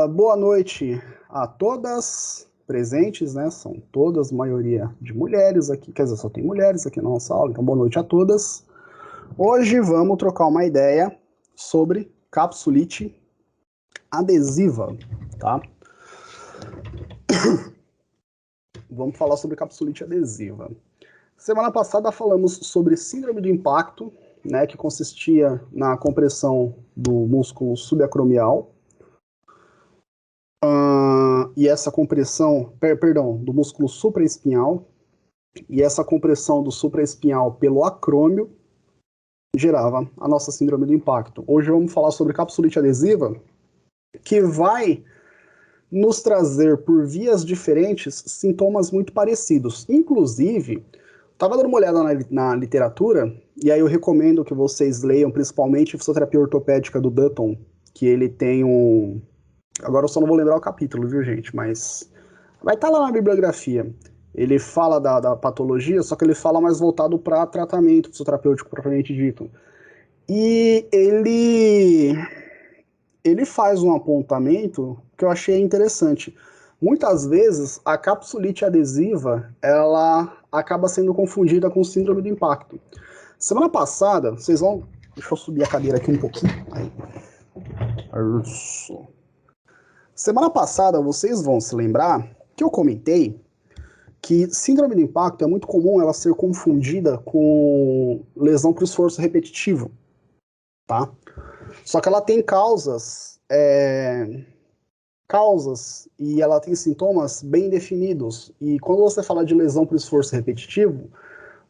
Boa noite a todas presentes, né? São todas, maioria de mulheres aqui, quer dizer, só tem mulheres aqui na nossa aula, então boa noite a todas. Hoje vamos trocar uma ideia sobre capsulite adesiva, tá? Vamos falar sobre capsulite adesiva. Semana passada falamos sobre síndrome do impacto, né, que consistia na compressão do músculo subacromial. E essa compressão, do músculo supraespinhal, e essa compressão do supraespinhal pelo acrômio gerava a nossa síndrome do impacto. Hoje vamos falar sobre capsulite adesiva, que vai nos trazer por vias diferentes sintomas muito parecidos. Inclusive, estava dando uma olhada na literatura, e aí eu recomendo que vocês leiam, principalmente a Fisioterapia Ortopédica do Dutton, que ele tem um... Agora eu só não vou lembrar o capítulo, viu, gente? Mas vai estar lá na bibliografia. Ele fala da patologia, só que ele fala mais voltado para tratamento fisioterapêutico propriamente dito. E ele faz um apontamento que eu achei interessante. Muitas vezes, a capsulite adesiva, ela acaba sendo confundida com síndrome do impacto. Semana passada, vocês vão... Deixa eu subir a cadeira aqui um pouquinho. Aí. Isso. Semana passada, vocês vão se lembrar que eu comentei que síndrome do impacto é muito comum ela ser confundida com lesão por esforço repetitivo, tá? Só que ela tem causas e ela tem sintomas bem definidos. E quando você fala de lesão por esforço repetitivo,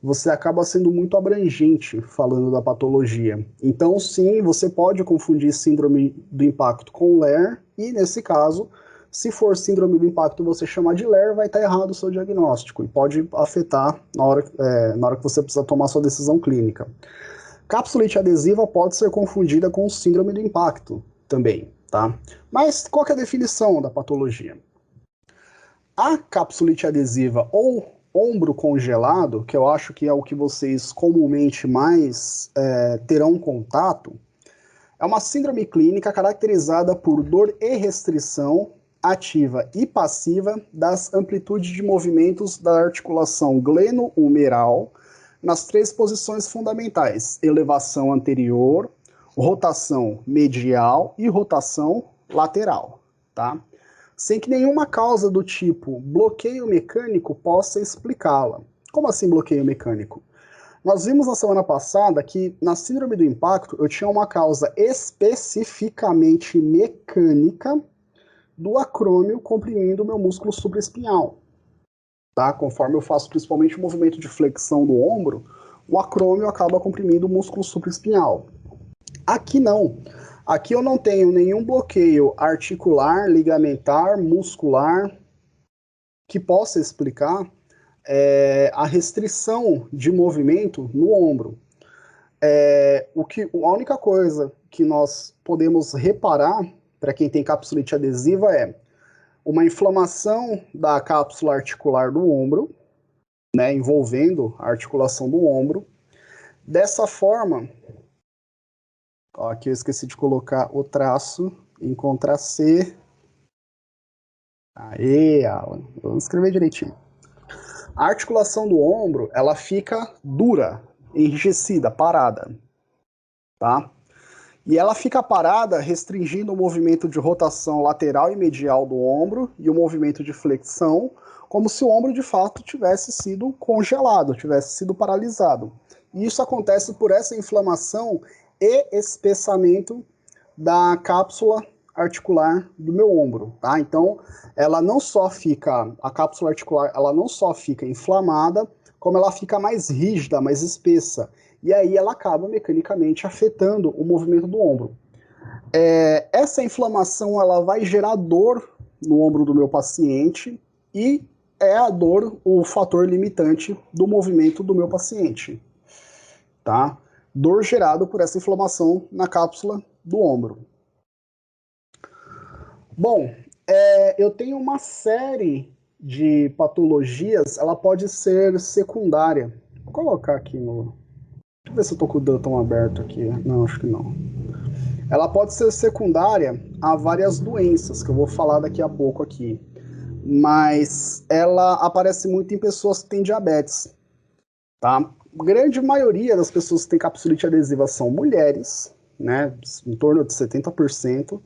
você acaba sendo muito abrangente falando da patologia. Então, sim, você pode confundir síndrome do impacto com LER, e nesse caso, se for síndrome do impacto você chamar de LER, vai estar errado o seu diagnóstico, e pode afetar na hora que você precisa tomar sua decisão clínica. Capsulite adesiva pode ser confundida com síndrome do impacto também, tá? Mas qual que é a definição da patologia? A capsulite adesiva ou ombro congelado, que eu acho que é o que vocês comumente mais terão contato, é uma síndrome clínica caracterizada por dor e restrição ativa e passiva das amplitudes de movimentos da articulação gleno-humeral nas três posições fundamentais: elevação anterior, rotação medial e rotação lateral, tá? Sem que nenhuma causa do tipo bloqueio mecânico possa explicá-la. Como assim bloqueio mecânico? Nós vimos na semana passada que na síndrome do impacto eu tinha uma causa especificamente mecânica do acrômio comprimindo o meu músculo supraespinhal. Tá? Conforme eu faço principalmente o movimento de flexão do ombro, o acrômio acaba comprimindo o músculo supraespinhal. Aqui não. Aqui eu não tenho nenhum bloqueio articular, ligamentar, muscular que possa explicar a restrição de movimento no ombro. A única coisa que nós podemos reparar para quem tem capsulite adesiva é uma inflamação da cápsula articular do ombro, né, envolvendo a articulação do ombro. Dessa forma... Ó, aqui eu esqueci de colocar o traço em Ctrl+C. Aê, Alan. Vamos escrever direitinho. A articulação do ombro, ela fica dura, enrijecida, parada. Tá? E ela fica parada restringindo o movimento de rotação lateral e medial do ombro e o movimento de flexão, como se o ombro de fato tivesse sido congelado, tivesse sido paralisado. E isso acontece por essa inflamação e espessamento da cápsula articular do meu ombro, tá? Então, a cápsula articular, ela não só fica inflamada, como ela fica mais rígida, mais espessa. E aí ela acaba mecanicamente afetando o movimento do ombro. Essa inflamação, ela vai gerar dor no ombro do meu paciente, e é a dor o fator limitante do movimento do meu paciente, tá? Dor gerada por essa inflamação na cápsula do ombro. Bom, eu tenho uma série de patologias, ela pode ser secundária. Vou colocar aqui no... Deixa eu ver se eu tô com o Dutton aberto aqui. Não, acho que não. Ela pode ser secundária a várias doenças, que eu vou falar daqui a pouco aqui. Mas ela aparece muito em pessoas que têm diabetes, tá? A grande maioria das pessoas que têm capsulite adesiva são mulheres, né? Em torno de 70%.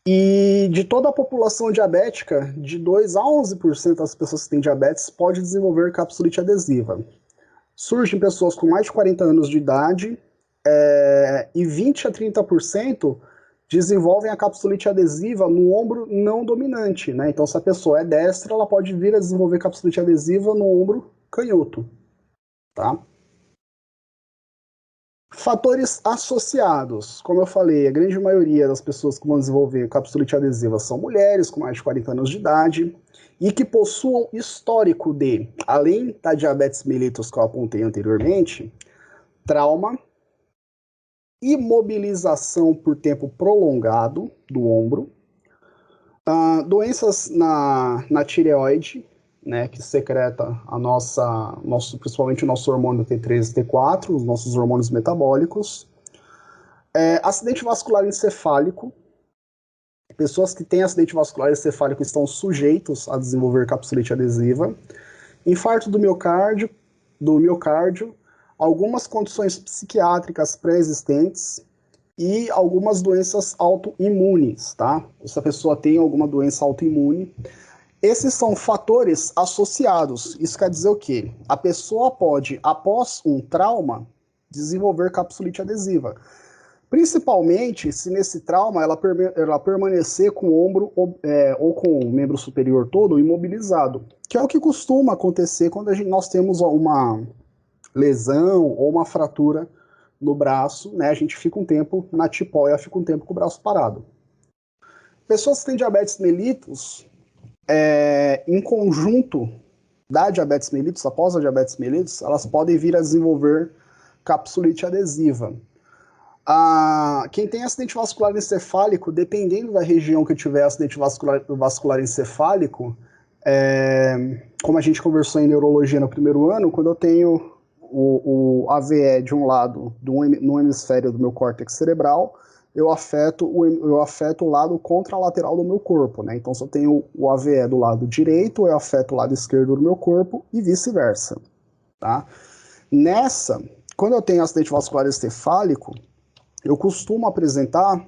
E de toda a população diabética, de 2 a 11% das pessoas que têm diabetes pode desenvolver capsulite adesiva. Surge em pessoas com mais de 40 anos de idade, e 20 a 30% desenvolvem a capsulite adesiva no ombro não dominante, né? Então, se a pessoa é destra, ela pode vir a desenvolver capsulite adesiva no ombro canhoto, tá? Fatores associados. Como eu falei, a grande maioria das pessoas que vão desenvolver capsulite adesiva são mulheres com mais de 40 anos de idade e que possuam histórico de, além da diabetes mellitus que eu apontei anteriormente, trauma, imobilização por tempo prolongado do ombro, doenças na tireoide, né, que secreta principalmente o nosso hormônio T3 e T4, os nossos hormônios metabólicos, acidente vascular encefálico. Pessoas que têm acidente vascular encefálico estão sujeitos a desenvolver capsulite adesiva. Infarto do miocárdio, algumas condições psiquiátricas pré-existentes e algumas doenças autoimunes, tá? Se a pessoa tem alguma doença autoimune. Esses são fatores associados. Isso quer dizer o quê? A pessoa pode, após um trauma, desenvolver capsulite adesiva. Principalmente se nesse trauma ela permanecer com o ombro ou com o membro superior todo imobilizado, que é o que costuma acontecer quando nós temos uma lesão ou uma fratura no braço, né? A gente fica um tempo na tipóia, fica um tempo com o braço parado. Pessoas que têm diabetes mellitus, em conjunto da diabetes mellitus, após a diabetes mellitus, elas podem vir a desenvolver capsulite adesiva. Quem tem acidente vascular encefálico, dependendo da região que tiver acidente vascular encefálico, como a gente conversou em neurologia no primeiro ano, quando eu tenho o AVE de um lado, no hemisfério do meu córtex cerebral, eu afeto o lado contralateral do meu corpo, né? Então, se eu tenho o AVE do lado direito, eu afeto o lado esquerdo do meu corpo e vice-versa, tá? Quando eu tenho acidente vascular encefálico, eu costumo apresentar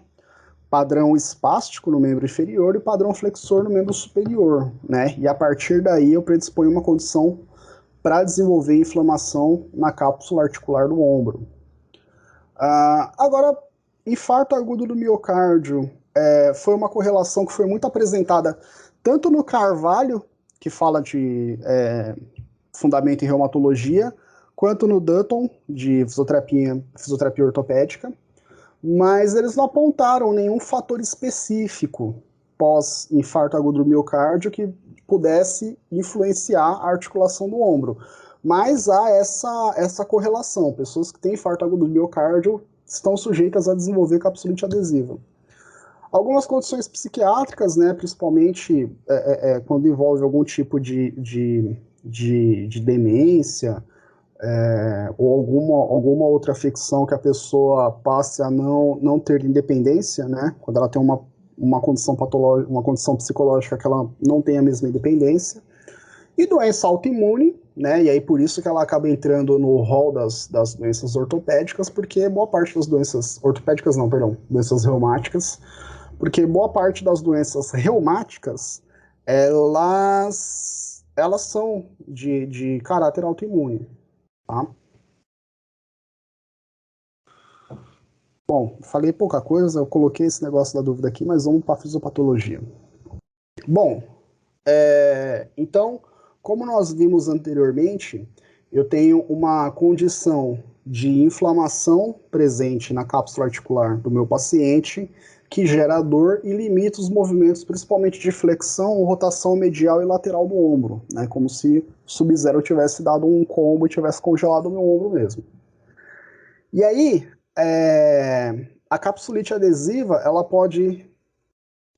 padrão espástico no membro inferior e padrão flexor no membro superior, né? E a partir daí eu predisponho uma condição para desenvolver inflamação na cápsula articular do ombro. Agora, infarto agudo do miocárdio foi uma correlação que foi muito apresentada tanto no Carvalho, que fala de fundamento em reumatologia, quanto no Dutton, de fisioterapia ortopédica, mas eles não apontaram nenhum fator específico pós-infarto agudo do miocárdio que pudesse influenciar a articulação do ombro. Mas há essa correlação. Pessoas que têm infarto agudo do miocárdio estão sujeitas a desenvolver capsulite adesiva. Algumas condições psiquiátricas, né, principalmente quando envolve algum tipo de demência, ou alguma outra afecção que a pessoa passe a não ter independência, né, quando ela tem uma condição patológica, uma condição psicológica que ela não tem a mesma independência, e doença autoimune, né, e aí por isso que ela acaba entrando no rol das doenças ortopédicas, porque boa parte das doenças ortopédicas, não, perdão, doenças reumáticas, porque boa parte das doenças reumáticas, elas são de caráter autoimune, tá? Bom, falei pouca coisa, eu coloquei esse negócio da dúvida aqui, mas vamos para a fisiopatologia. Bom, então, como nós vimos anteriormente, eu tenho uma condição de inflamação presente na cápsula articular do meu paciente que gera dor e limita os movimentos, principalmente de flexão, rotação medial e lateral do ombro, né? Como se o Sub-Zero tivesse dado um combo e tivesse congelado o meu ombro mesmo. E aí, a capsulite adesiva, ela pode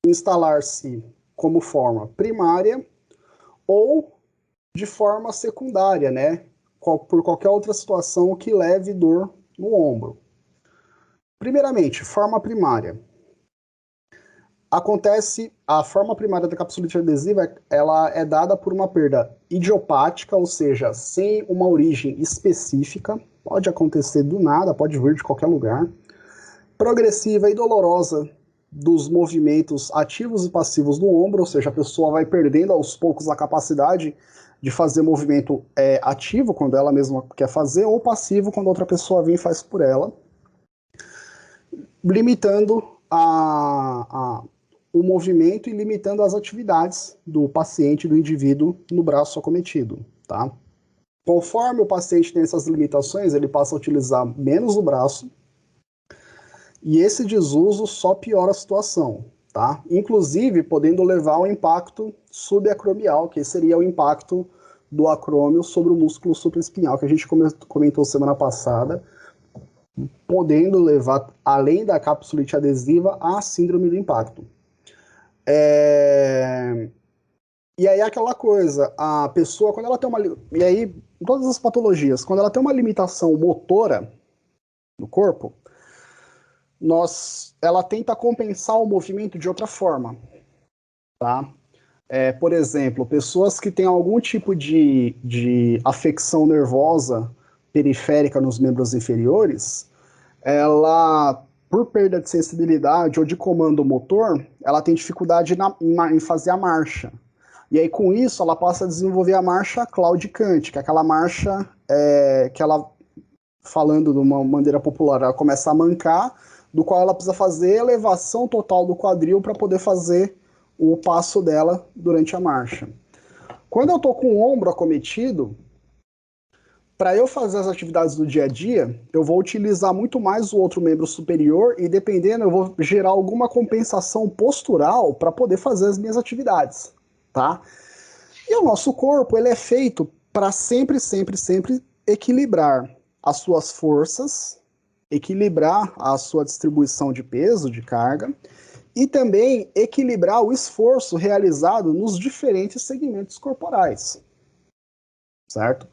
instalar-se como forma primária ou de forma secundária, né? Por qualquer outra situação que leve dor no ombro. Primeiramente, forma primária. Acontece, a forma primária da capsulite adesiva, ela é dada por uma perda idiopática, ou seja, sem uma origem específica, pode acontecer do nada, pode vir de qualquer lugar, progressiva e dolorosa dos movimentos ativos e passivos do ombro, ou seja, a pessoa vai perdendo aos poucos a capacidade de fazer movimento ativo quando ela mesma quer fazer, ou passivo quando outra pessoa vem e faz por ela, limitando o movimento e limitando as atividades do paciente, do indivíduo no braço acometido, tá? Conforme o paciente tem essas limitações, ele passa a utilizar menos o braço, e esse desuso só piora a situação, tá? Inclusive, podendo levar ao impacto subacromial, que seria o impacto do acrômio sobre o músculo supraespinhal, que a gente comentou semana passada, podendo levar, além da capsulite adesiva, à síndrome do impacto. E aí aquela coisa, a pessoa, quando ela tem uma... E aí, todas as patologias, quando ela tem uma limitação motora no corpo, ela tenta compensar o movimento de outra forma, tá? Por exemplo, pessoas que têm algum tipo de afecção nervosa periférica nos membros inferiores, ela, por perda de sensibilidade ou de comando motor, ela tem dificuldade em fazer a marcha. E aí, com isso, ela passa a desenvolver a marcha claudicante, que é aquela marcha que ela, falando de uma maneira popular, ela começa a mancar, do qual ela precisa fazer elevação total do quadril para poder fazer o passo dela durante a marcha. Quando eu estou com o ombro acometido, para eu fazer as atividades do dia a dia, eu vou utilizar muito mais o outro membro superior e, dependendo, eu vou gerar alguma compensação postural para poder fazer as minhas atividades, tá? E o nosso corpo, ele é feito para sempre, sempre, sempre equilibrar as suas forças, equilibrar a sua distribuição de peso, de carga, e também equilibrar o esforço realizado nos diferentes segmentos corporais, certo?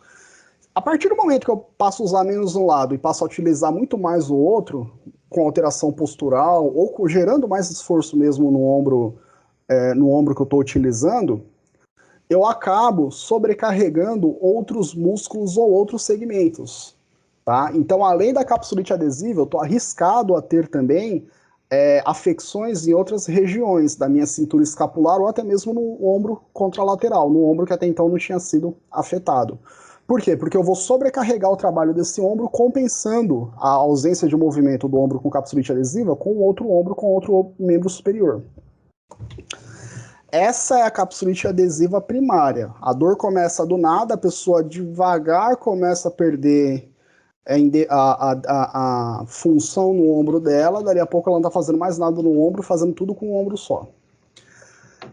A partir do momento que eu passo a usar menos um lado e passo a utilizar muito mais o outro, com alteração postural ou gerando mais esforço mesmo no ombro que eu estou utilizando, eu acabo sobrecarregando outros músculos ou outros segmentos, tá? Então, além da capsulite adesiva, eu estou arriscado a ter também afecções em outras regiões da minha cintura escapular ou até mesmo no ombro contralateral, no ombro que até então não tinha sido afetado. Por quê? Porque eu vou sobrecarregar o trabalho desse ombro, compensando a ausência de movimento do ombro com capsulite adesiva com o outro ombro com outro membro superior. Essa é a capsulite adesiva primária. A dor começa do nada, a pessoa devagar começa a perder a função no ombro dela, dali a pouco ela não está fazendo mais nada no ombro, fazendo tudo com um ombro só.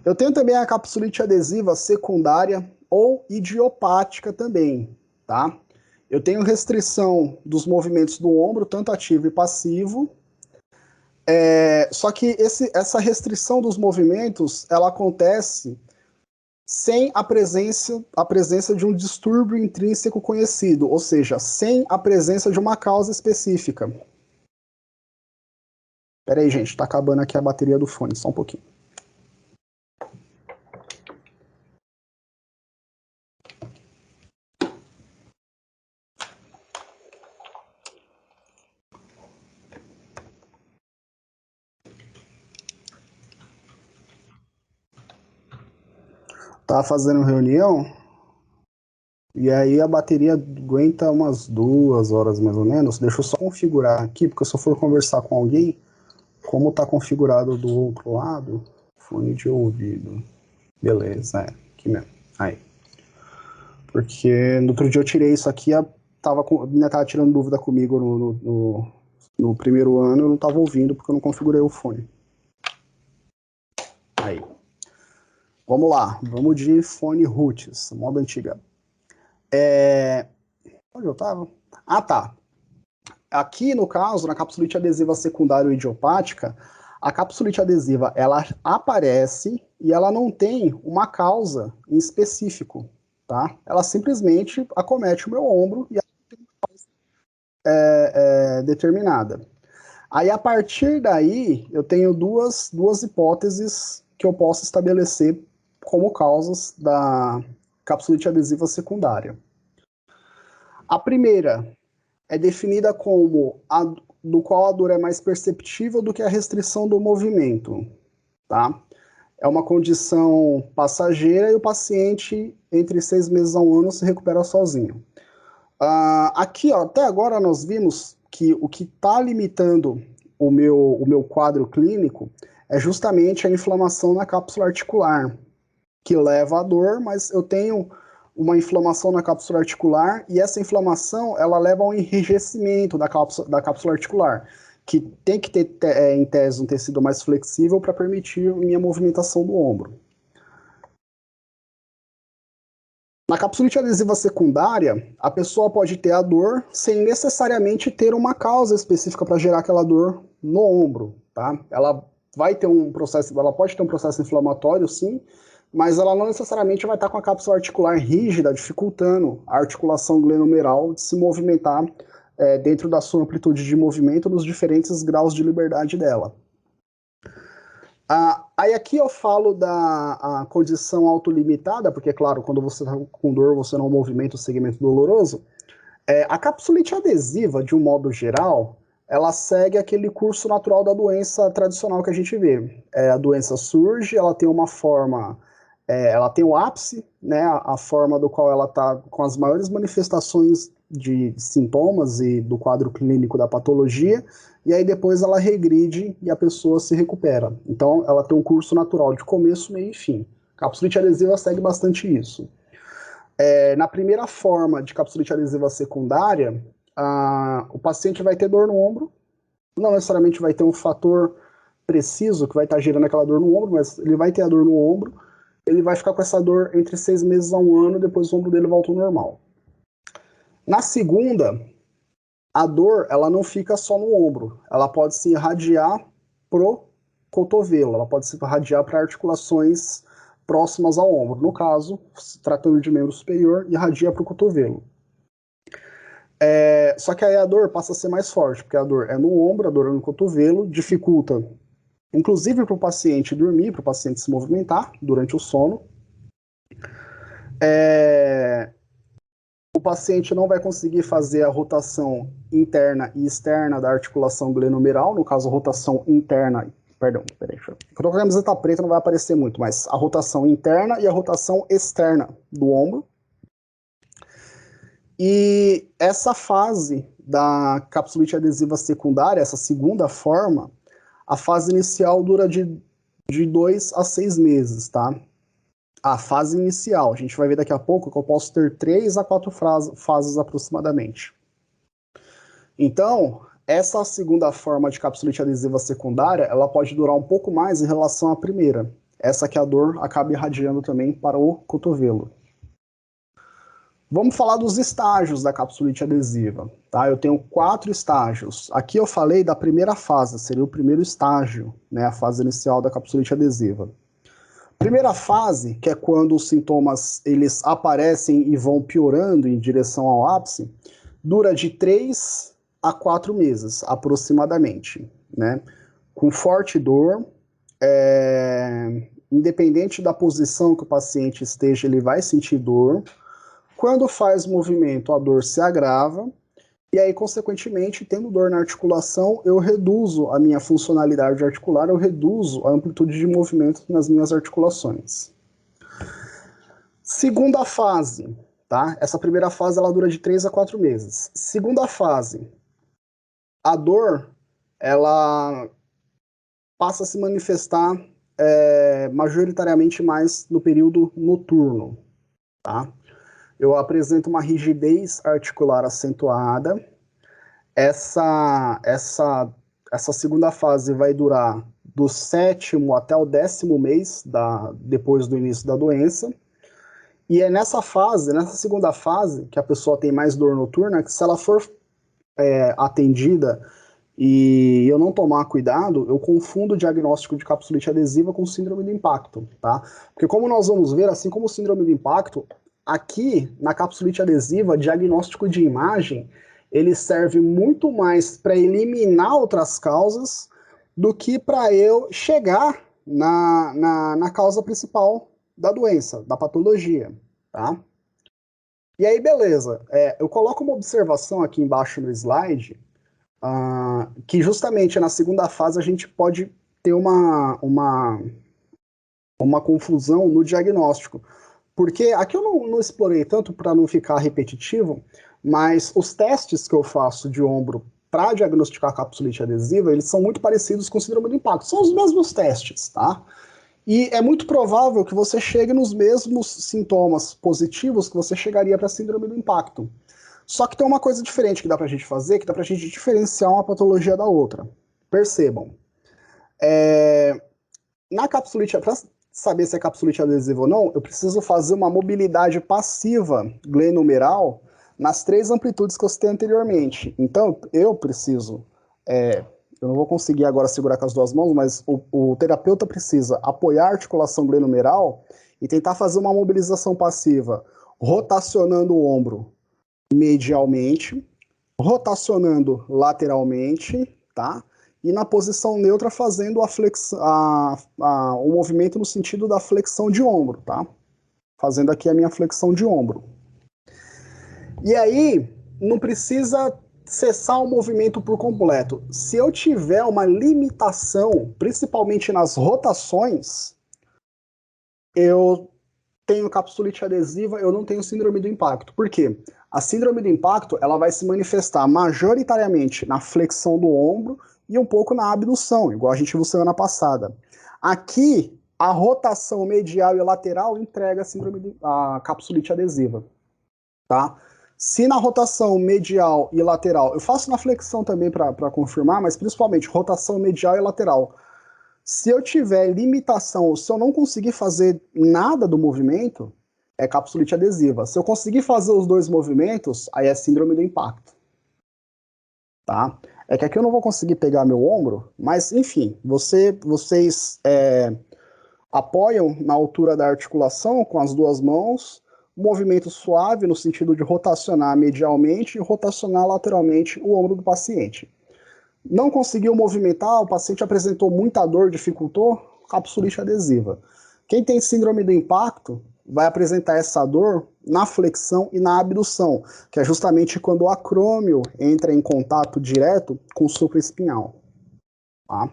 Eu tenho também a capsulite adesiva secundária ou idiopática também, tá? Eu tenho restrição dos movimentos do ombro, tanto ativo e passivo. Só que essa restrição dos movimentos, ela acontece sem a presença de um distúrbio intrínseco conhecido, ou seja, sem a presença de uma causa específica. Pera aí, gente, tá acabando aqui a bateria do fone, só um pouquinho. Tava fazendo reunião, e aí a bateria aguenta umas 2 horas mais ou menos. Deixa eu só configurar aqui, porque se eu for conversar com alguém, como tá configurado do outro lado, fone de ouvido. Beleza, aqui mesmo. Aí. Porque no outro dia eu tirei isso aqui, ainda tava tirando dúvida comigo no primeiro ano, eu não tava ouvindo porque eu não configurei o fone. Aí. Vamos lá, vamos de fone roots, moda antiga. Onde eu tava? Ah, tá. Aqui, no caso, na capsulite adesiva secundária ou idiopática, a capsulite adesiva, ela aparece e ela não tem uma causa em específico, tá? Ela simplesmente acomete o meu ombro e ela tem uma causa determinada. Aí, a partir daí, eu tenho duas hipóteses que eu posso estabelecer como causas da capsulite adesiva secundária. A primeira é definida como do qual a dor é mais perceptível do que a restrição do movimento, tá? É uma condição passageira e o paciente, entre 6 meses a 1 ano, se recupera sozinho. Aqui, ó, até agora nós vimos que o que está limitando o meu quadro clínico é justamente a inflamação na cápsula articular, que leva à dor, mas eu tenho uma inflamação na cápsula articular e essa inflamação ela leva ao enrijecimento da cápsula articular, que tem que ter, em tese, um tecido mais flexível para permitir minha movimentação do ombro. Na capsulite adesiva secundária, a pessoa pode ter a dor sem necessariamente ter uma causa específica para gerar aquela dor no ombro, tá? Ela vai ter um processo, ela pode ter um processo inflamatório, sim, mas ela não necessariamente vai estar com a cápsula articular rígida, dificultando a articulação glenomeral de se movimentar dentro da sua amplitude de movimento nos diferentes graus de liberdade dela. Aí aqui eu falo da condição autolimitada, porque, claro, quando você está com dor, você não movimenta o segmento doloroso. A capsulite adesiva, de um modo geral, ela segue aquele curso natural da doença tradicional que a gente vê. A doença surge, ela tem uma forma, ela tem o ápice, né, a forma do qual ela está com as maiores manifestações de sintomas e do quadro clínico da patologia, e aí depois ela regride e a pessoa se recupera. Então ela tem um curso natural de começo, meio e fim. Capsulite adesiva segue bastante isso. Na primeira forma de capsulite adesiva secundária, o paciente vai ter dor no ombro, não necessariamente vai ter um fator preciso que vai estar gerando aquela dor no ombro, mas ele vai ter a dor no ombro, ele vai ficar com essa dor entre 6 meses a 1 ano, depois o ombro dele volta ao normal. Na segunda, a dor ela não fica só no ombro, ela pode se irradiar pro cotovelo, ela pode se irradiar para articulações próximas ao ombro. No caso, se tratando de membro superior, irradia para o cotovelo. Só que aí a dor passa a ser mais forte, porque a dor é no ombro, a dor é no cotovelo, dificulta, inclusive para o paciente dormir, para o paciente se movimentar durante o sono. O paciente não vai conseguir fazer a rotação interna e externa da articulação glenomeral, no caso, a rotação interna, perdão, peraí, quando eu colocar a camiseta preta não vai aparecer muito, mas a rotação interna e a rotação externa do ombro. E essa fase da capsulite adesiva secundária, essa segunda forma, a fase inicial dura de 2 a 6 meses, tá? A fase inicial, a gente vai ver daqui a pouco que eu posso ter 3 a 4 fases aproximadamente. Então, essa segunda forma de capsulite adesiva secundária, ela pode durar um pouco mais em relação à primeira. Essa que a dor acaba irradiando também para o cotovelo. Vamos falar dos estágios da capsulite adesiva, tá? Eu tenho 4 estágios. Aqui eu falei da primeira fase, seria o primeiro estágio, né? A fase inicial da capsulite adesiva. Primeira fase, que é quando os sintomas eles aparecem e vão piorando em direção ao ápice, dura de 3 a 4 meses, aproximadamente, né? Com forte dor, independente da posição que o paciente esteja, ele vai sentir dor. Quando faz movimento, a dor se agrava, e aí, consequentemente, tendo dor na articulação, eu reduzo a minha funcionalidade articular, eu reduzo a amplitude de movimento nas minhas articulações. Segunda fase, tá? Essa primeira fase, ela dura de 3 a 4 meses. Segunda fase, a dor, ela passa a se manifestar majoritariamente mais no período noturno, tá? Eu apresento uma rigidez articular acentuada. Essa segunda fase vai durar do 7º até o 10º mês depois do início da doença. E é nessa segunda fase, que a pessoa tem mais dor noturna, que se ela for atendida e eu não tomar cuidado, eu confundo o diagnóstico de capsulite adesiva com síndrome do impacto, tá? Porque como nós vamos ver, assim como síndrome do impacto, aqui, na capsulite adesiva, diagnóstico de imagem, ele serve muito mais para eliminar outras causas do que para eu chegar na causa principal da doença, da patologia, tá? E aí, beleza. Eu coloco uma observação aqui embaixo no slide, que justamente na segunda fase a gente pode ter uma confusão no diagnóstico. Porque aqui eu não explorei tanto para não ficar repetitivo, mas os testes que eu faço de ombro para diagnosticar capsulite adesiva, eles são muito parecidos com síndrome do impacto. São os mesmos testes, tá? E é muito provável que você chegue nos mesmos sintomas positivos que você chegaria para a síndrome do impacto. Só que tem uma coisa diferente que dá para a gente fazer, que dá para a gente diferenciar uma patologia da outra. Percebam. Na capsulite, para saber se é capsulite adesiva ou não, eu preciso fazer uma mobilidade passiva glenomeral nas 3 amplitudes que eu citei anteriormente. Então, eu preciso, eu não vou conseguir agora segurar com as 2 mãos, mas o terapeuta precisa apoiar a articulação glenomeral e tentar fazer uma mobilização passiva, rotacionando o ombro medialmente, rotacionando lateralmente, tá? E na posição neutra fazendo o movimento no sentido da flexão de ombro, tá? Fazendo aqui a minha flexão de ombro. E aí, não precisa cessar o movimento por completo. Se eu tiver uma limitação, principalmente nas rotações, eu tenho capsulite adesiva, eu não tenho síndrome do impacto. Por quê? A síndrome do impacto, ela vai se manifestar majoritariamente na flexão do ombro e um pouco na abdução, igual a gente viu semana passada. Aqui, a rotação medial e lateral entrega a capsulite adesiva, tá? Se na rotação medial e lateral, eu faço na flexão também para confirmar, mas principalmente rotação medial e lateral. Se eu tiver limitação, se eu não conseguir fazer nada do movimento, é capsulite adesiva. Se eu conseguir fazer os 2 movimentos, aí é síndrome do impacto. Tá? É que aqui eu não vou conseguir pegar meu ombro, mas enfim, vocês apoiam na altura da articulação com as 2 mãos, movimento suave no sentido de rotacionar medialmente e rotacionar lateralmente o ombro do paciente. Não conseguiu movimentar, o paciente apresentou muita dor, dificultou, capsulite adesiva. Quem tem síndrome do impacto vai apresentar essa dor na flexão e na abdução, que é justamente quando o acrômio entra em contato direto com o supraespinhal. Tá?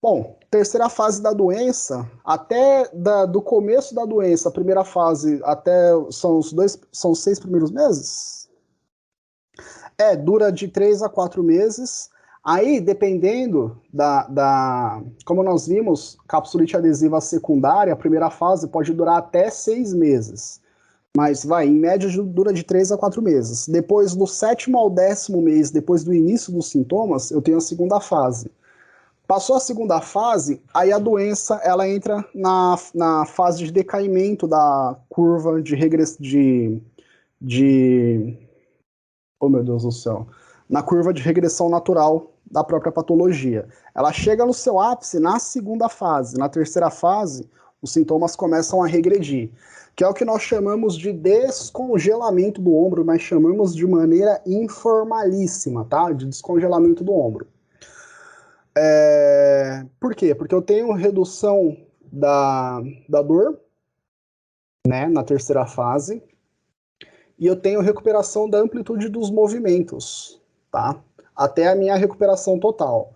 Bom, terceira fase da doença, do começo da doença, a primeira fase até são os 6 primeiros meses? Dura de 3 a 4 meses. Aí, dependendo como nós vimos, capsulite adesiva secundária, a primeira fase pode durar até 6 meses. Mas em média dura de 3 a 4 meses. Depois, do 7º ao 10º mês, depois do início dos sintomas, eu tenho a segunda fase. Passou a segunda fase, aí a doença ela entra na fase de decaimento da curva oh meu Deus do céu, na curva de regressão natural da própria patologia. Ela chega no seu ápice na segunda fase. Na terceira fase, os sintomas começam a regredir, que é o que nós chamamos de descongelamento do ombro, mas chamamos de maneira informalíssima, tá? De descongelamento do ombro. Por quê? Porque eu tenho redução da dor, né, na terceira fase, e eu tenho recuperação da amplitude dos movimentos, tá? Até a minha recuperação total.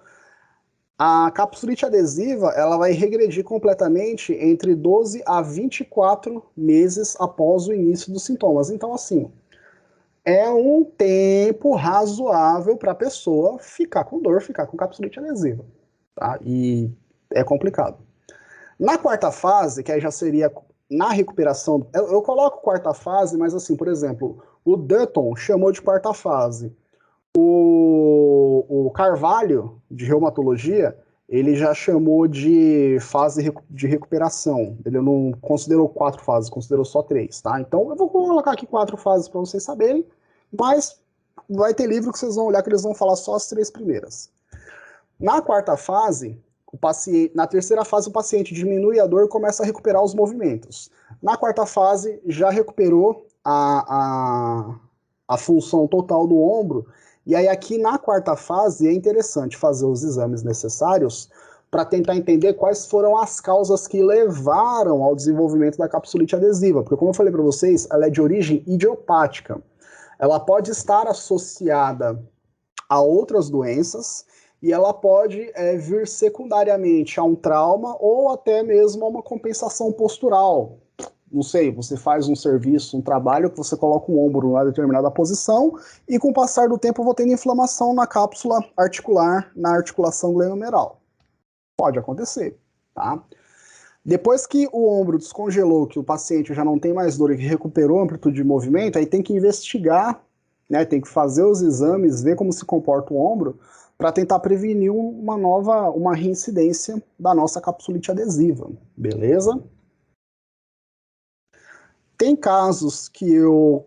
A capsulite adesiva, ela vai regredir completamente entre 12 a 24 meses após o início dos sintomas. Então, assim, é um tempo razoável para a pessoa ficar com dor, ficar com capsulite adesiva, tá? E é complicado. Na quarta fase, que aí já seria na recuperação, eu coloco quarta fase, mas assim, por exemplo, o Dutton chamou de quarta fase. O Carvalho, de reumatologia, ele já chamou de fase de recuperação. Ele não considerou 4 fases, considerou só 3, tá? Então eu vou colocar aqui 4 fases para vocês saberem, mas vai ter livro que vocês vão olhar que eles vão falar só as 3 primeiras. Na quarta fase, na terceira fase, o paciente diminui a dor e começa a recuperar os movimentos. Na quarta fase, já recuperou a a função total do ombro. E aí aqui na quarta fase é interessante fazer os exames necessários para tentar entender quais foram as causas que levaram ao desenvolvimento da capsulite adesiva, porque como eu falei para vocês, ela é de origem idiopática. Ela pode estar associada a outras doenças e ela pode vir secundariamente a um trauma ou até mesmo a uma compensação postural. Não sei, você faz um serviço, um trabalho que você coloca o ombro numa determinada posição e com o passar do tempo eu vou tendo inflamação na cápsula articular, na articulação glenomeral. Pode acontecer, tá? Depois que o ombro descongelou, que o paciente já não tem mais dor e que recuperou a amplitude de movimento, aí tem que investigar, né? Tem que fazer os exames, ver como se comporta o ombro, para tentar prevenir uma reincidência da nossa capsulite adesiva, beleza? Tem casos que eu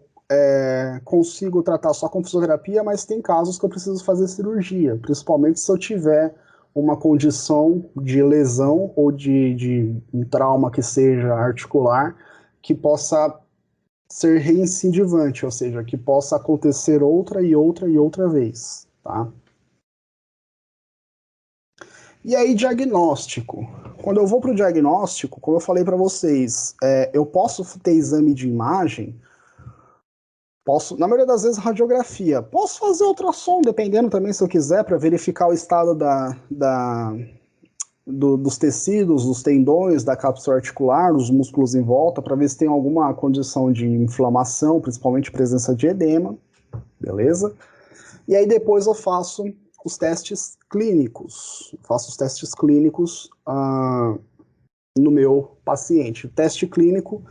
consigo tratar só com fisioterapia, mas tem casos que eu preciso fazer cirurgia, principalmente se eu tiver uma condição de lesão ou de um trauma que seja articular que possa ser reincidivante, ou seja, que possa acontecer outra e outra e outra vez, tá? E aí, diagnóstico. Quando eu vou para o diagnóstico, como eu falei para vocês, eu posso ter exame de imagem, posso, na maioria das vezes, radiografia. Posso fazer ultrassom, dependendo também se eu quiser, para verificar o estado dos tecidos, dos tendões, da cápsula articular, dos músculos em volta, para ver se tem alguma condição de inflamação, principalmente presença de edema, beleza? E aí depois eu faço os testes clínicos. Faço os testes clínicos no meu paciente. O teste clínico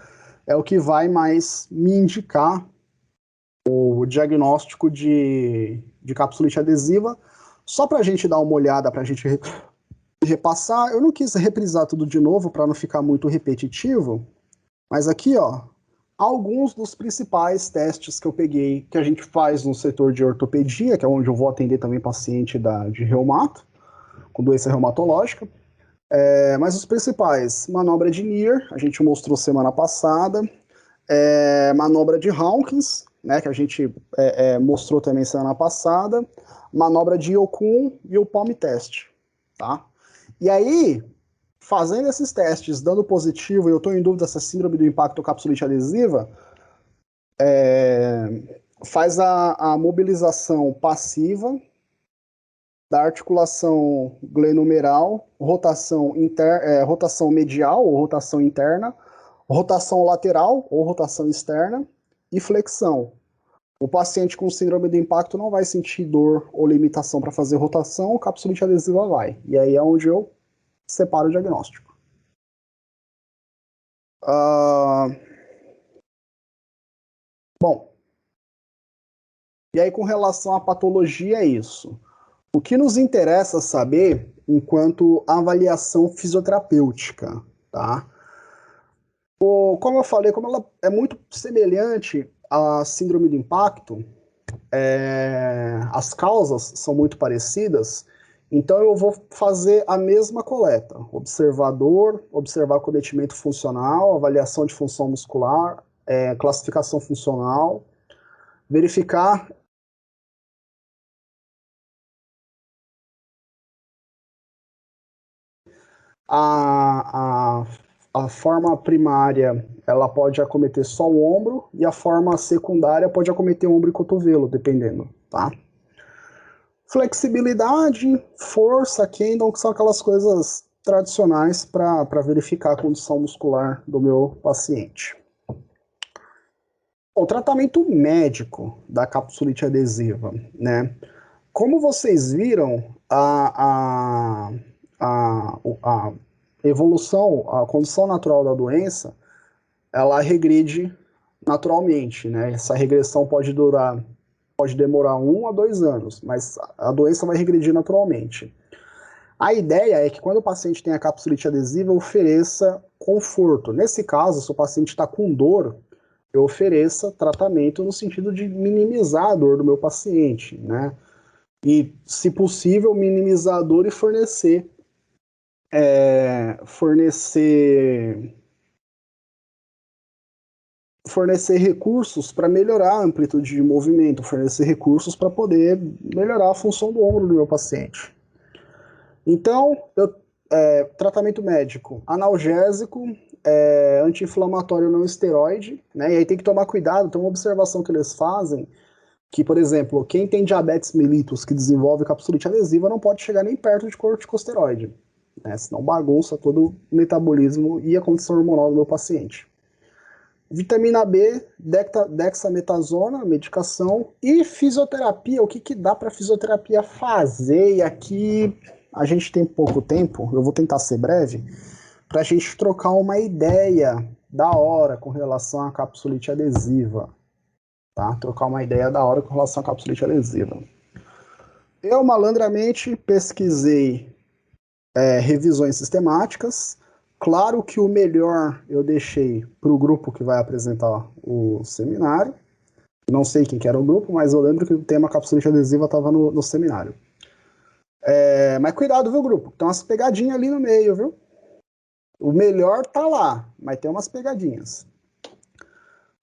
é o que vai mais me indicar o diagnóstico de capsulite adesiva. Só para a gente dar uma olhada, para a gente repassar, eu não quis reprisar tudo de novo para não ficar muito repetitivo, mas aqui, ó, alguns dos principais testes que eu peguei, que a gente faz no setor de ortopedia, que é onde eu vou atender também paciente de reumato, com doença reumatológica. Mas os principais, manobra de Neer, a gente mostrou semana passada, manobra de Hawkins, né, que a gente mostrou também semana passada, manobra de Yokun e o Palm Test, tá? E aí, fazendo esses testes, dando positivo, e eu estou em dúvida se é síndrome do impacto capsulite adesiva, faz a mobilização passiva da articulação glenomeral, rotação medial ou rotação interna, rotação lateral ou rotação externa e flexão. O paciente com síndrome do impacto não vai sentir dor ou limitação para fazer rotação, capsulite adesiva vai. E aí é onde eu separo o diagnóstico. Bom, e aí com relação à patologia é isso. O que nos interessa saber enquanto avaliação fisioterapêutica, tá? Como eu falei, como ela é muito semelhante à síndrome do impacto, as causas são muito parecidas, então eu vou fazer a mesma coleta. Observar cometimento funcional, avaliação de função muscular, classificação funcional, verificar a forma primária, ela pode acometer só o ombro, e a forma secundária pode acometer ombro e cotovelo, dependendo, tá? Flexibilidade, força, Kendall, que são aquelas coisas tradicionais para verificar a condição muscular do meu paciente. O tratamento médico da capsulite adesiva, né? Como vocês viram, a evolução, a condição natural da doença, ela regride naturalmente, né? Essa regressão pode demorar 1 a 2 anos, mas a doença vai regredir naturalmente. A ideia é que quando o paciente tem a capsulite adesiva, eu ofereça conforto. Nesse caso, se o paciente está com dor, eu ofereça tratamento no sentido de minimizar a dor do meu paciente, né? E, se possível, minimizar a dor e fornecer fornecer recursos para melhorar a amplitude de movimento, fornecer recursos para poder melhorar a função do ombro do meu paciente. Então, tratamento médico, analgésico, anti-inflamatório não esteroide, né? E aí tem que tomar cuidado, tem uma observação que eles fazem, que, por exemplo, quem tem diabetes mellitus que desenvolve capsulite adesiva não pode chegar nem perto de corticosteroide, né? Senão bagunça todo o metabolismo e a condição hormonal do meu paciente. Vitamina B, dexametasona, medicação, e fisioterapia. O que dá para fisioterapia fazer? E aqui a gente tem pouco tempo, eu vou tentar ser breve, para a gente trocar uma ideia da hora com relação à capsulite adesiva. Tá? Trocar uma ideia da hora com relação à capsulite adesiva. Eu malandramente pesquisei revisões sistemáticas. Claro que o melhor eu deixei para o grupo que vai apresentar o seminário. Não sei quem que era o grupo, mas eu lembro que o tema capsulite adesiva estava no seminário. Mas cuidado, viu, grupo? Tem umas pegadinhas ali no meio, viu? O melhor tá lá, mas tem umas pegadinhas.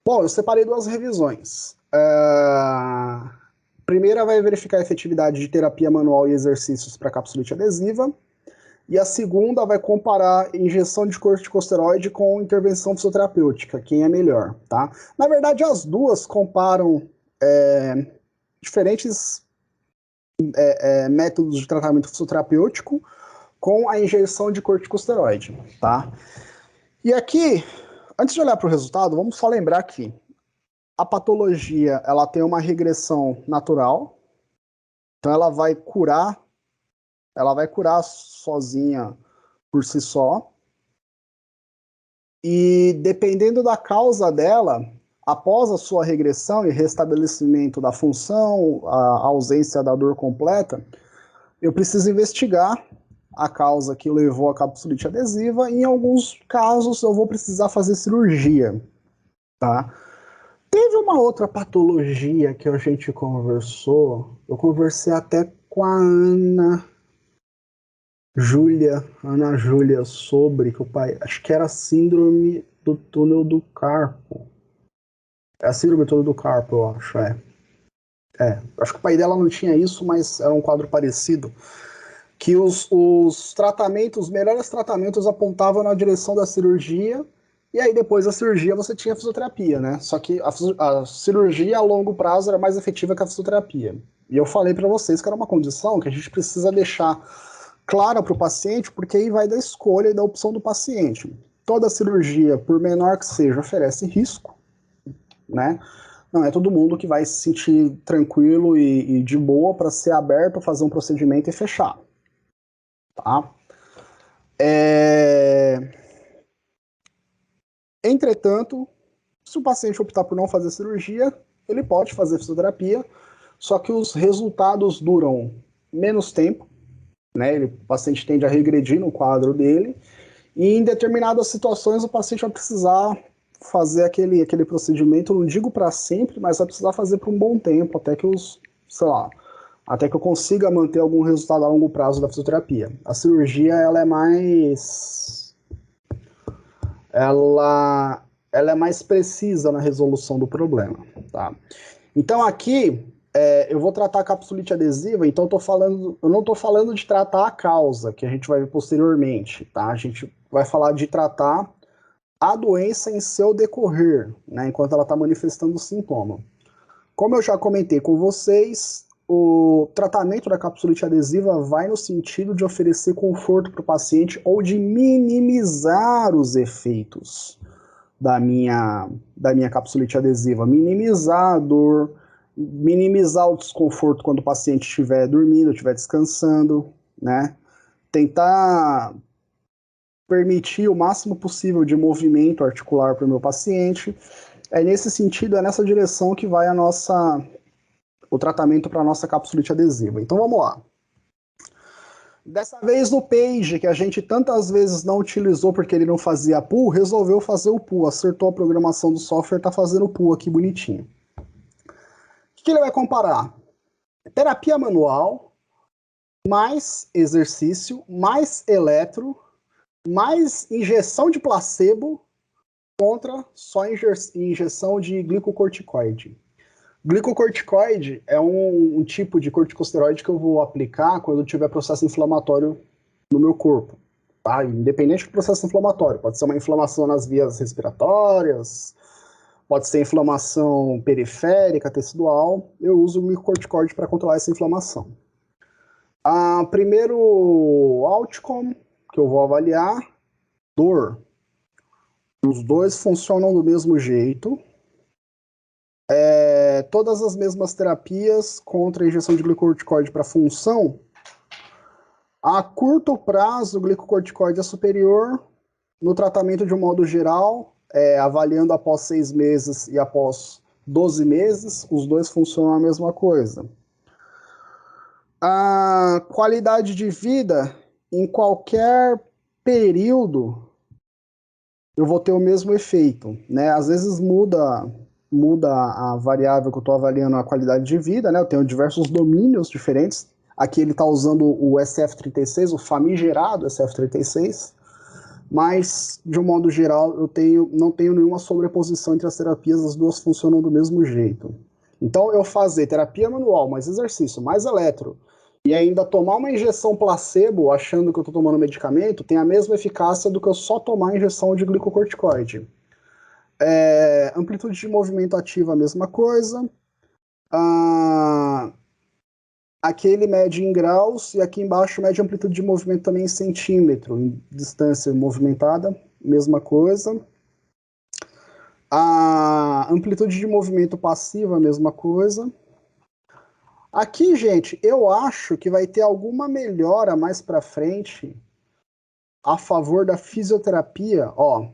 Bom, eu separei duas revisões. Primeira vai verificar a efetividade de terapia manual e exercícios para capsulite adesiva. E a segunda vai comparar injeção de corticosteroide com intervenção fisioterapêutica, quem é melhor, tá? Na verdade, as duas comparam diferentes métodos de tratamento fisioterapêutico com a injeção de corticosteroide, tá? E aqui, antes de olhar para o resultado, vamos só lembrar que a patologia, ela tem uma regressão natural, então ela vai curar sozinha por si só. E dependendo da causa dela, após a sua regressão e restabelecimento da função, a ausência da dor completa, eu preciso investigar a causa que levou à capsulite adesiva. E em alguns casos eu vou precisar fazer cirurgia, tá? Teve uma outra patologia que a gente conversou, eu conversei até com a Ana Júlia sobre que o pai, acho que era a síndrome do túnel do carpo. É a síndrome do túnel do carpo, eu acho, acho que o pai dela não tinha isso, mas era um quadro parecido. Que os tratamentos, os melhores tratamentos apontavam na direção da cirurgia, e aí depois da cirurgia você tinha a fisioterapia, né? Só que a cirurgia a longo prazo era mais efetiva que a fisioterapia. E eu falei para vocês que era uma condição que a gente precisa deixar clara para o paciente, porque aí vai da escolha e da opção do paciente. Toda cirurgia, por menor que seja, oferece risco, né? Não é todo mundo que vai se sentir tranquilo e de boa para ser aberto, fazer um procedimento e fechar. Tá? Entretanto, se o paciente optar por não fazer cirurgia, ele pode fazer fisioterapia, só que os resultados duram menos tempo, né? O paciente tende a regredir no quadro dele, e em determinadas situações o paciente vai precisar fazer aquele procedimento, não digo para sempre, mas vai precisar fazer por um bom tempo, até que até que eu consiga manter algum resultado a longo prazo da fisioterapia. A cirurgia, ela é mais precisa na resolução do problema, tá? Então aqui, eu vou tratar a capsulite adesiva, então eu não estou falando de tratar a causa, que a gente vai ver posteriormente, tá? A gente vai falar de tratar a doença em seu decorrer, né, enquanto ela está manifestando o sintoma. Como eu já comentei com vocês, o tratamento da capsulite adesiva vai no sentido de oferecer conforto para o paciente ou de minimizar os efeitos da minha capsulite adesiva, minimizar a dor, minimizar o desconforto quando o paciente estiver dormindo, estiver descansando, né? Tentar permitir o máximo possível de movimento articular para o meu paciente. Nesse sentido, é nessa direção que vai o tratamento para a nossa capsulite adesiva. Então vamos lá. Dessa vez o Page, que a gente tantas vezes não utilizou porque ele não fazia pull, resolveu fazer o pull, acertou a programação do software, está fazendo o pull aqui bonitinho. O que ele vai comparar? Terapia manual, mais exercício, mais eletro, mais injeção de placebo, contra só injeção de glicocorticoide. Glicocorticoide é um tipo de corticosteroide que eu vou aplicar quando eu tiver processo inflamatório no meu corpo, tá? Independente do processo inflamatório, pode ser uma inflamação nas vias respiratórias, pode ser inflamação periférica, tecidual, eu uso o glicocorticoide para controlar essa inflamação. Primeiro outcome que eu vou avaliar, dor. Os dois funcionam do mesmo jeito. Todas as mesmas terapias contra a injeção de glicocorticoide para função. A curto prazo, o glicocorticoide é superior. No tratamento de um modo geral, avaliando após 6 meses e após 12 meses, os dois funcionam a mesma coisa. A qualidade de vida, em qualquer período, eu vou ter o mesmo efeito, né? Às vezes muda a variável que eu estou avaliando a qualidade de vida, né? Eu tenho diversos domínios diferentes. Aqui ele está usando o SF36, o famigerado SF36, mas, de um modo geral, não tenho nenhuma sobreposição entre as terapias, as duas funcionam do mesmo jeito. Então, eu fazer terapia manual, mais exercício, mais eletro, e ainda tomar uma injeção placebo, achando que eu estou tomando medicamento, tem a mesma eficácia do que eu só tomar injeção de glicocorticoide. Amplitude de movimento ativa, a mesma coisa. Aqui ele mede em graus, e aqui embaixo mede amplitude de movimento também em centímetro, em distância movimentada, mesma coisa. A amplitude de movimento passiva, a mesma coisa. Aqui, gente, eu acho que vai ter alguma melhora mais para frente a favor da fisioterapia. Ó,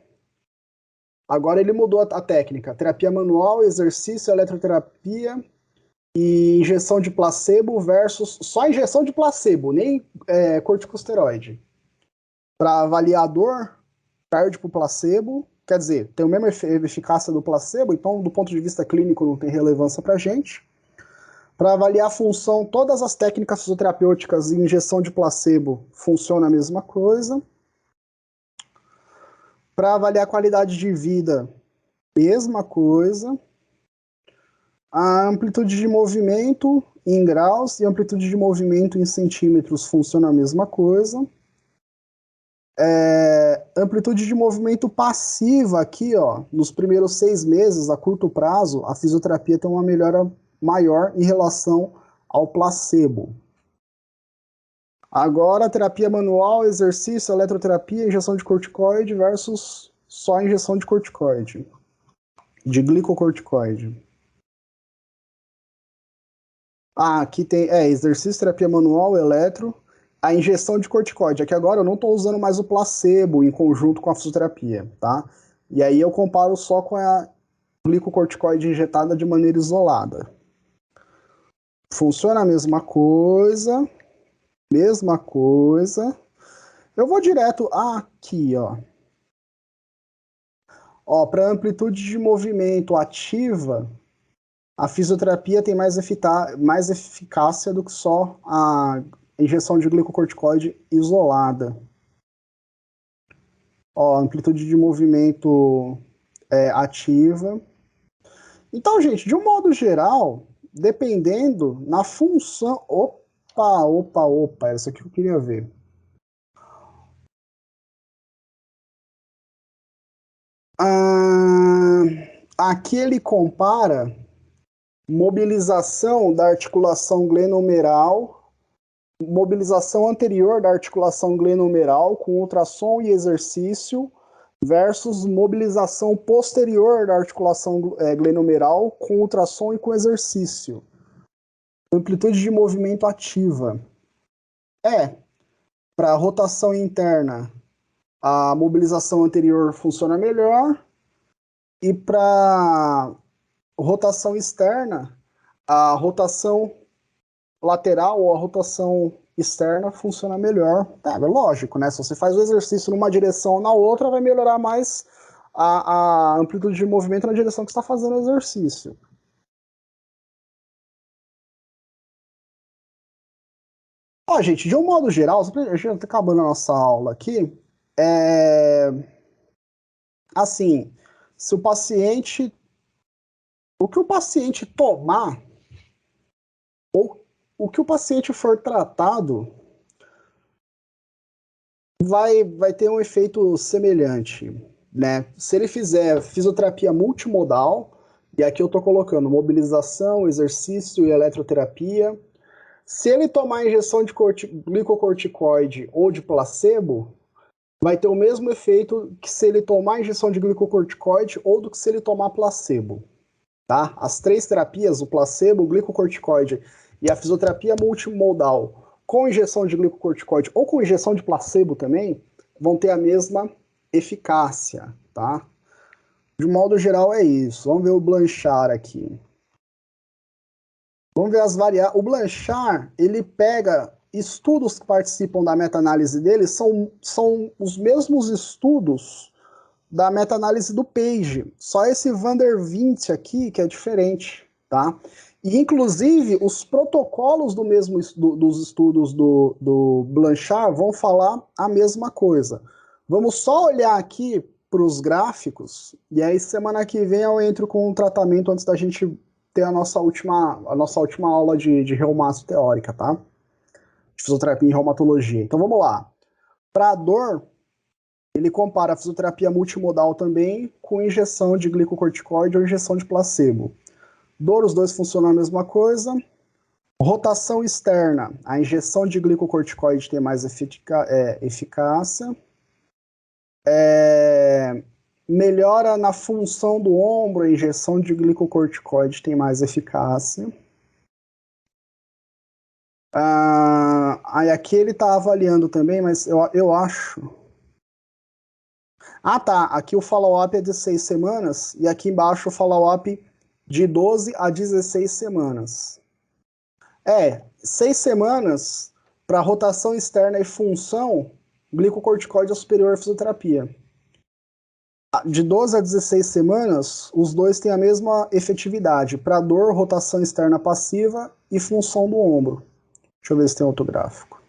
agora ele mudou a técnica. Terapia manual, exercício, eletroterapia e injeção de placebo versus só injeção de placebo, nem corticosteroide. Para avaliar a dor, perde para o placebo. Quer dizer, tem a mesma eficácia do placebo, então do ponto de vista clínico não tem relevância para a gente. Para avaliar a função, todas as técnicas fisioterapêuticas e injeção de placebo funciona a mesma coisa. Para avaliar a qualidade de vida, mesma coisa. A amplitude de movimento em graus e amplitude de movimento em centímetros funciona a mesma coisa. Amplitude de movimento passiva aqui, ó, nos primeiros 6 meses, a curto prazo, a fisioterapia tem uma melhora maior em relação ao placebo. Agora, terapia manual, exercício, eletroterapia, injeção de corticoide versus só injeção de corticoide, de glicocorticoide. Aqui tem exercício, terapia manual, eletro, a injeção de corticoide. Aqui agora eu não estou usando mais o placebo em conjunto com a fisioterapia, tá? E aí eu comparo só com a glicocorticoide injetada de maneira isolada. Funciona a mesma coisa. Mesma coisa. Eu vou direto aqui, ó. Ó, para amplitude de movimento ativa, a fisioterapia tem mais eficácia do que só a injeção de glicocorticoide isolada. Ó, amplitude de movimento ativa. Então, gente, de um modo geral, dependendo na função... Opa, essa aqui eu queria ver. Aqui ele compara mobilização da articulação glenomeral, mobilização anterior da articulação glenomeral com ultrassom e exercício versus mobilização posterior da articulação glenomeral com ultrassom e com exercício. Amplitude de movimento ativa. Para rotação interna, a mobilização anterior funciona melhor, e para rotação externa, a rotação lateral ou a rotação externa funciona melhor. É lógico, né? Se você faz o exercício numa direção ou na outra, vai melhorar mais a amplitude de movimento na direção que você está fazendo o exercício. Ó, gente, de um modo geral, a gente está acabando a nossa aula aqui. Assim, se o paciente, o que o paciente tomar, ou o que o paciente for tratado, vai ter um efeito semelhante, né? Se ele fizer fisioterapia multimodal, e aqui eu estou colocando mobilização, exercício e eletroterapia, se ele tomar injeção de glicocorticoide ou de placebo, vai ter o mesmo efeito que se ele tomar injeção de glicocorticoide ou do que se ele tomar placebo, tá? As três terapias, o placebo, o glicocorticoide e a fisioterapia multimodal, com injeção de glicocorticoide ou com injeção de placebo também, vão ter a mesma eficácia, tá? De modo geral é isso. Vamos ver o Blanchard aqui. Vamos ver as variáveis. O Blanchard, ele pega estudos que participam da meta-análise dele, são os mesmos estudos da meta-análise do Page. Só esse Van der Vindt aqui que é diferente, tá? E, inclusive, os protocolos dos estudos do Blanchard vão falar a mesma coisa. Vamos só olhar aqui para os gráficos, e aí semana que vem eu entro com um tratamento antes da gente ter a nossa última aula de reumato teórica, tá? De fisioterapia em reumatologia. Então vamos lá. Para a dor, ele compara a fisioterapia multimodal também com injeção de glicocorticoide ou injeção de placebo. Dor, os dois funcionam a mesma coisa. Rotação externa, a injeção de glicocorticoide tem mais eficácia. Melhora na função do ombro, a injeção de glicocorticoide tem mais eficácia. Aí aqui ele está avaliando também, mas eu acho... Ah, tá. Aqui o follow-up é de 6 semanas e aqui embaixo o follow-up de 12 a 16 semanas. 6 semanas para rotação externa e função, glicocorticoide é superior à fisioterapia. De 12 a 16 semanas, os dois têm a mesma efetividade para dor, rotação externa passiva e função do ombro. Deixa eu ver se tem outro gráfico.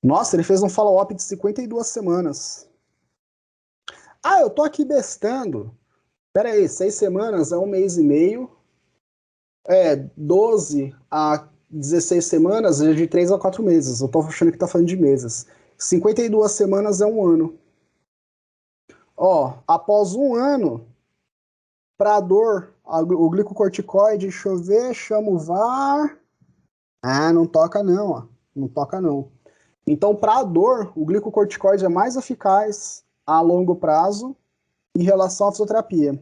Nossa, ele fez um follow-up de 52 semanas. Eu tô aqui bestando. Pera aí, 6 semanas é 1 mês e meio. 12 a 16 semanas é de 3 a 4 meses. Eu tô achando que tá falando de meses. 52 semanas é 1 ano. Após 1 ano, para dor, o glicocorticoide, deixa eu ver, chama o VAR. Não toca não, ó. Não toca não. Então, para dor, o glicocorticoide é mais eficaz a longo prazo em relação à fisioterapia.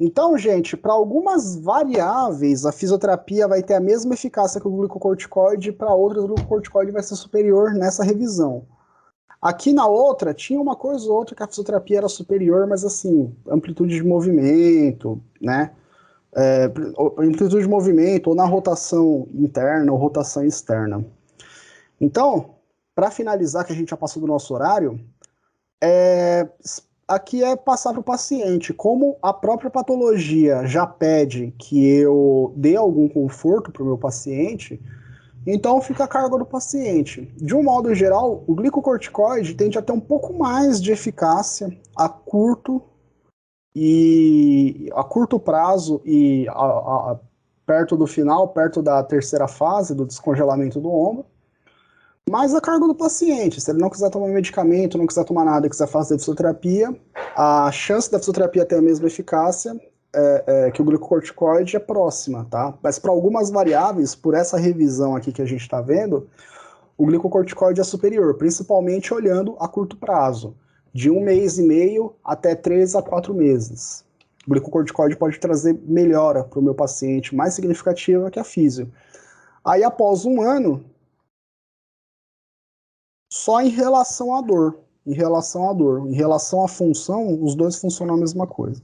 Então, gente, para algumas variáveis, a fisioterapia vai ter a mesma eficácia que o glicocorticoide, para outras, o glicocorticoide vai ser superior nessa revisão. Aqui na outra, tinha uma coisa ou outra que a fisioterapia era superior, mas assim, amplitude de movimento, né? Amplitude de movimento, ou na rotação interna ou rotação externa. Então, para finalizar, que a gente já passou do nosso horário, aqui é passar para o paciente. Como a própria patologia já pede que eu dê algum conforto para o meu paciente, então fica a cargo do paciente. De um modo geral, o glicocorticoide tende a ter um pouco mais de eficácia a curto prazo e perto do final, perto da terceira fase do descongelamento do ombro, mas a cargo do paciente. Se ele não quiser tomar medicamento, não quiser tomar nada, quiser fazer fisioterapia, a chance da fisioterapia ter a mesma eficácia que o glicocorticoide é próxima, tá? Mas para algumas variáveis, por essa revisão aqui que a gente está vendo, o glicocorticoide é superior, principalmente olhando a curto prazo, de 1 mês e meio até 3 a 4 meses. O glicocorticoide pode trazer melhora para o meu paciente, mais significativa que a físio. Aí, após 1 ano, só em relação à dor. Em relação à função, os dois funcionam a mesma coisa.